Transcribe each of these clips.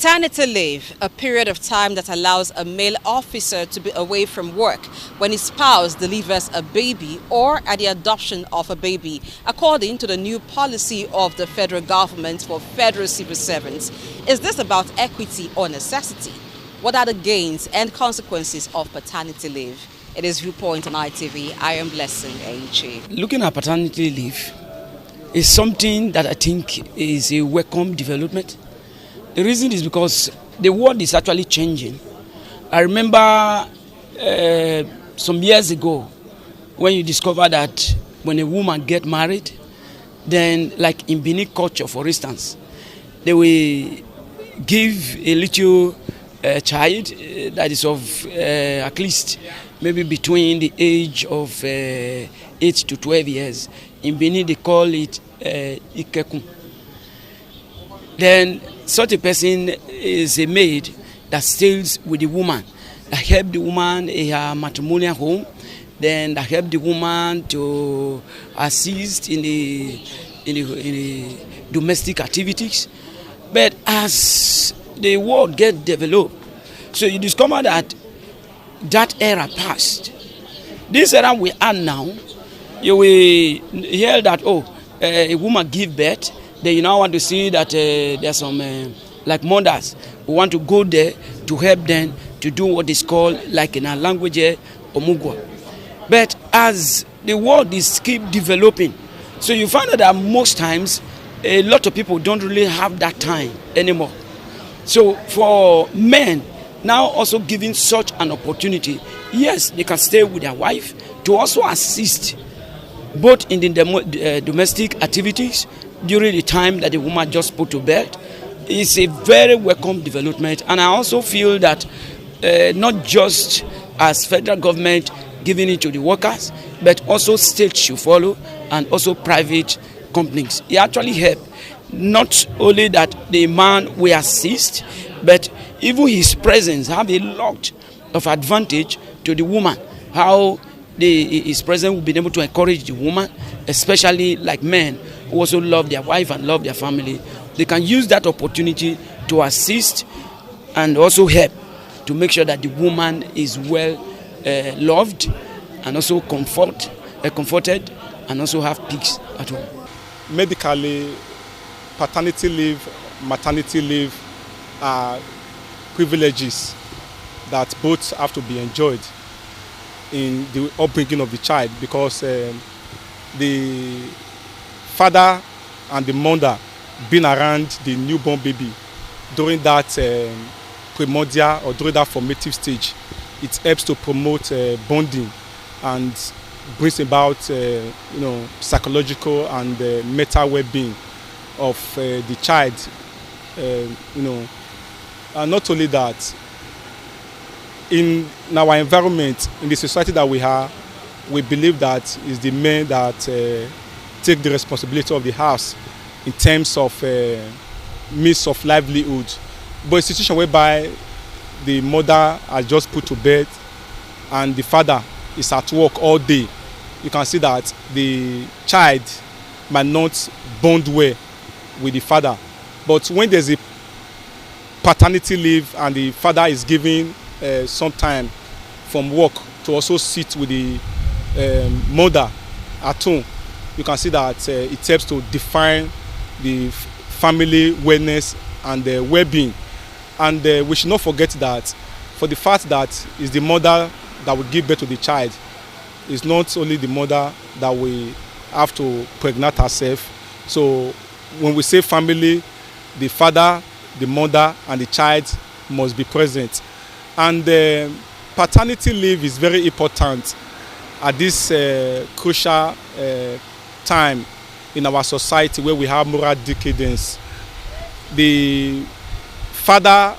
Paternity leave, a period of time that allows a male officer to be away from work when his spouse delivers a baby or at the adoption of a baby, according to the new policy of the federal government for federal civil servants. Is this about equity or necessity? What are the gains and consequences of paternity leave? It is Viewpoint on ITV. I am Blessing Enchi. Looking at paternity leave is something that I think is a welcome development. The reason is because the world is actually changing. I remember some years ago when you discover that when a woman gets married, then like in Benin culture, for instance, they will give a little child that is of at least maybe between the age of 8 to 12 years. In Benin, they call it Ikekun. Then such a person is a maid that stays with the woman, that help the woman in her matrimonial home, then that help the woman to assist in the domestic activities. But as the world gets developed, so you discover that era passed. This era we are now, you will hear that, a woman give birth. Then you now want to see that there's some like mothers who want to go there to help them to do what is called, like in our language, omugwa. But as the world is keep developing, so you find out that most times a lot of people don't really have that time anymore. So for men now also giving such an opportunity, yes, they can stay with their wife to also assist both in the domestic activities during the time that the woman just put to bed. It's a very welcome development, and I also feel that not just as federal government giving it to the workers, but also states should follow, and also private companies. It actually helps not only that the man will assist, but even his presence have a lot of advantage to the woman. How his presence will be able to encourage the woman, especially like men who also love their wife and love their family. They can use that opportunity to assist and also help to make sure that the woman is well loved and also comforted and also have peace at home. Medically, paternity leave, maternity leave are privileges that both have to be enjoyed in the upbringing of the child, because the father and the mother being around the newborn baby during that primordial or during that formative stage, it helps to promote bonding and brings about psychological and mental well-being of the child. And not only that, in our environment, in the society that we have, we believe that it's the men that take the responsibility of the house in terms of means of livelihood. But a situation whereby the mother has just put to bed and the father is at work all day, you can see that the child might not bond well with the father. But when there's a paternity leave and the father is giving some time from work to also sit with the mother at home, you can see that it helps to define the family wellness and well-being. And we should not forget that for the fact that it's the mother that will give birth to the child, it's not only the mother that we have to pregnant herself. So when we say family, the father, the mother, and the child must be present. And paternity leave is very important at this crucial time in our society where we have moral decadence. The father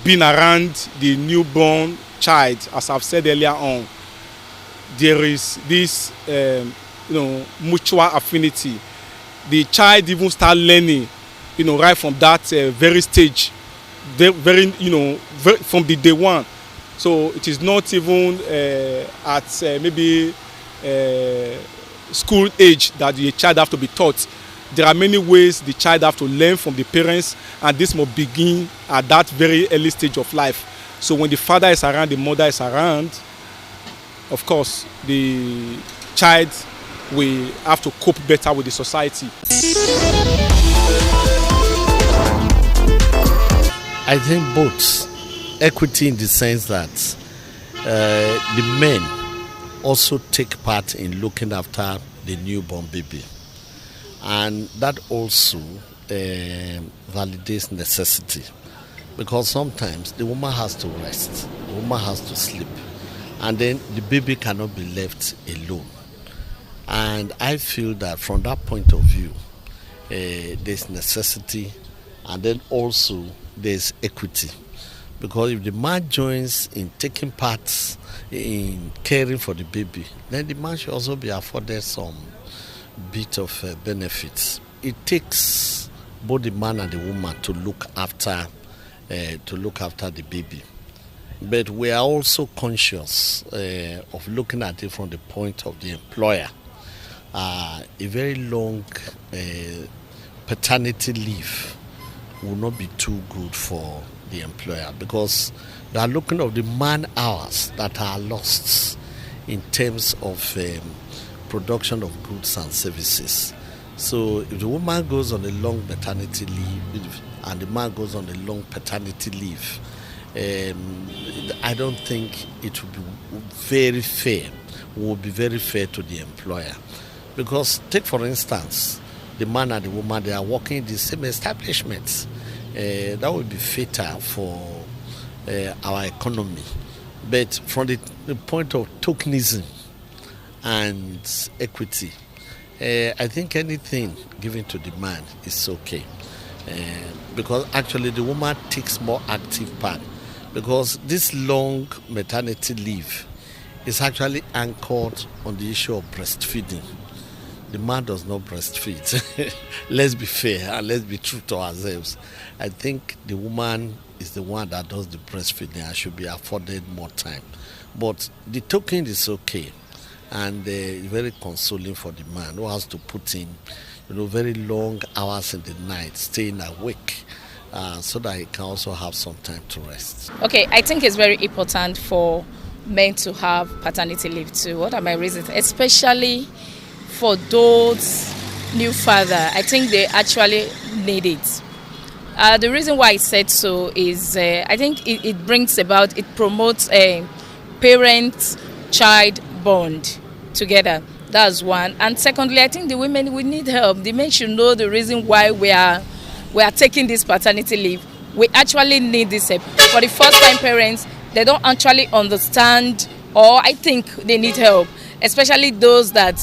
being around the newborn child, as I've said earlier on, there is this mutual affinity. The child even start learning, right from that very stage, from the day one. So it is not even at maybe school age that the child have to be taught. there are many ways the child have to learn from the parents, and this must begin at that very early stage of life. So when the father is around, the mother is around, of course, the child will have to cope better with the society. I think both. Equity in the sense that the men also take part in looking after the newborn baby. And that also validates necessity. Because sometimes the woman has to rest, the woman has to sleep, and then the baby cannot be left alone. And I feel that from that point of view, there's necessity, and then also there's equity. Because if the man joins in taking part in caring for the baby, then the man should also be afforded some bit of benefits. It takes both the man and the woman to look after the baby. But we are also conscious of looking at it from the point of the employer. A very long paternity leave will not be too good for the employer, because they are looking at the man hours that are lost in terms of production of goods and services. So if the woman goes on a long maternity leave and the man goes on a long paternity leave, I don't think it would be very fair. Would be very fair to the employer, because take for instance, the man and the woman, they are working in the same establishments. That would be fatal for our economy. But from the point of tokenism and equity, I think anything given to the man is okay. Because actually the woman takes more active part. Because this long maternity leave is actually anchored on the issue of breastfeeding. The man does not breastfeed. Let's be fair and let's be true to ourselves. I think the woman is the one that does the breastfeeding and should be afforded more time. But the token is okay, and very consoling for the man who has to put in, very long hours in the night, staying awake, so that he can also have some time to rest. Okay, I think it's very important for men to have paternity leave too. What are my reasons? Especially for those new father, I think they actually need it. The reason why I said so is I think it brings about, it promotes a parent-child bond together. That's one. And secondly, I think the women, we need help. The men should know the reason why we are taking this paternity leave. We actually need this help. For the first-time parents, they don't actually understand, or I think they need help, especially those that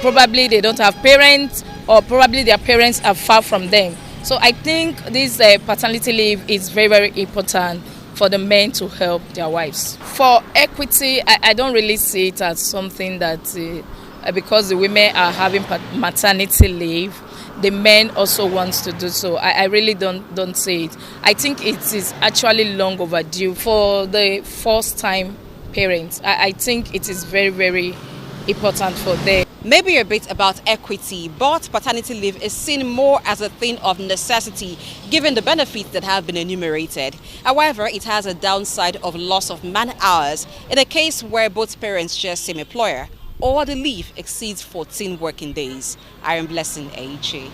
probably they don't have parents, or probably their parents are far from them. So I think this paternity leave is very, very important for the men to help their wives. For equity, I don't really see it as something that because the women are having maternity leave, the men also wants to do so. I really don't see it. I think it is actually long overdue for the first-time parents. I think it is very, very important for them. Maybe a bit about equity, but paternity leave is seen more as a thing of necessity given the benefits that have been enumerated. However, it has a downside of loss of man hours in a case where both parents share same employer or the leave exceeds 14 working days. I am Blessing A.J.